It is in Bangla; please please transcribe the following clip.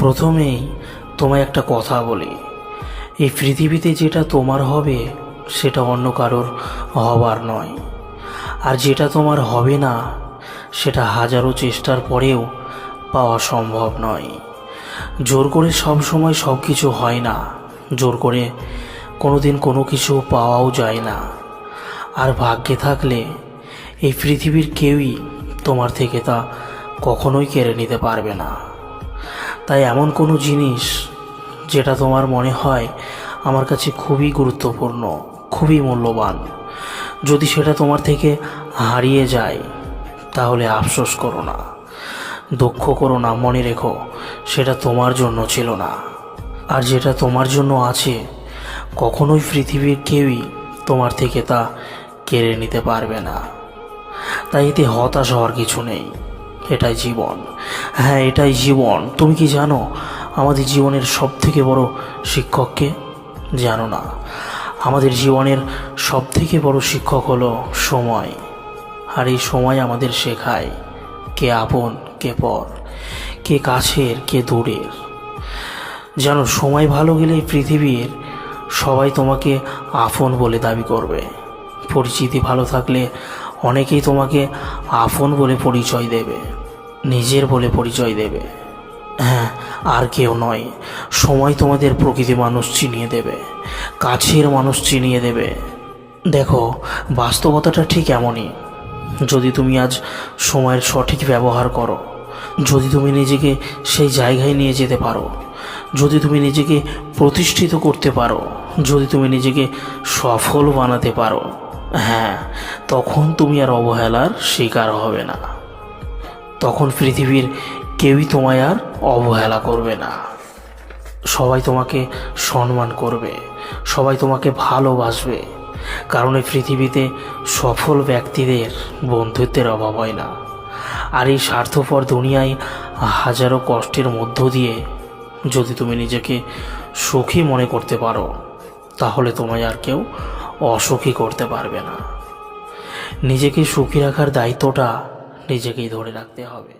প্রথমেই তোমায় একটা কথা বলি, এই পৃথিবীতে যেটা তোমার হবে সেটা অন্য কারোর হবার নয়, আর যেটা তোমার হবে না সেটা হাজারো চেষ্টার পরেও পাওয়া সম্ভব নয়। জোর করে সব সময় সব কিছু হয় না, জোর করে কোনোদিন কোনো কিছু পাওয়াও যায় না। আর ভাগ্যে থাকলে এই পৃথিবীর কেউই তোমার থেকে তা কখনোই কেড়ে নিতে পারবে না। তাই এমন কোনো জিনিস যেটা তোমার মনে হয় আমার কাছে খুবই গুরুত্বপূর্ণ, খুবই মূল্যবান, যদি সেটা তোমার থেকে হারিয়ে যায় তাহলে আফসোস করো না, দুঃখ করো না, মনে রেখো সেটা তোমার জন্য ছিল না। আর যেটা তোমার জন্য আছে কখনোই পৃথিবীর কেউই তোমার থেকে তা কেড়ে নিতে পারবে না। তাই এতে হতাশ হওয়ার কিছু নেই, এটাই জীবন। হ্যাঁ, এটাই জীবন। তুমি কি জানো আমাদের জীবনের সব থেকে বড় শিক্ষককে? জানো না, আমাদের জীবনের সব থেকে বড় শিক্ষক হলো সময়। আর এই সময় আমাদের শেখায় কে আপন কে পর, কে কাছের কে দূরের। জানো, সময় ভালো গেলে পৃথিবীর সবাই তোমাকে আপন বলে দাবি করবে। পরিচিতি ভালো থাকলে অনেকেই তোমাকে আপন বলে পরিচয় দেবে, নিজের বলে পরিচয় দেবে। হ্যাঁ, আর কেউ নয়, সময় তোমাদের প্রকৃতি মানুষ চিনিয়ে দেবে, কাছের মানুষ চিনিয়ে দেবে। দেখো, বাস্তবতাটা ঠিক এমনই। যদি তুমি আজ সময়ের সঠিক ব্যবহার করো, যদি তুমি নিজেকে সেই জায়গায় নিয়ে যেতে পারো, যদি তুমি নিজেকে প্রতিষ্ঠিত করতে পারো, যদি তুমি নিজেকে সফল বানাতে পারো, হ্যাঁ, তখন তুমি আর অবহেলার শিকার হবে না। তখন পৃথিবীর কেউই তোমায় আর অবহেলা করবে না। সবাই তোমাকে সম্মান করবে, সবাই তোমাকে ভালোবাসবে, কারণ এই পৃথিবীতে সফল ব্যক্তিদের বন্ধুত্বের অভাব হয় না। আর এই স্বার্থপর দুনিয়ায় হাজারো কষ্টের মধ্য দিয়ে যদি তুমি নিজেকে সুখী মনে করতে পারো, তাহলে তোমায় আর কেউ অসুখী করতে পারবে না। নিজেকে সুখী রাখার দায়িত্বটা নিজেকেই ধরে রাখতে হবে।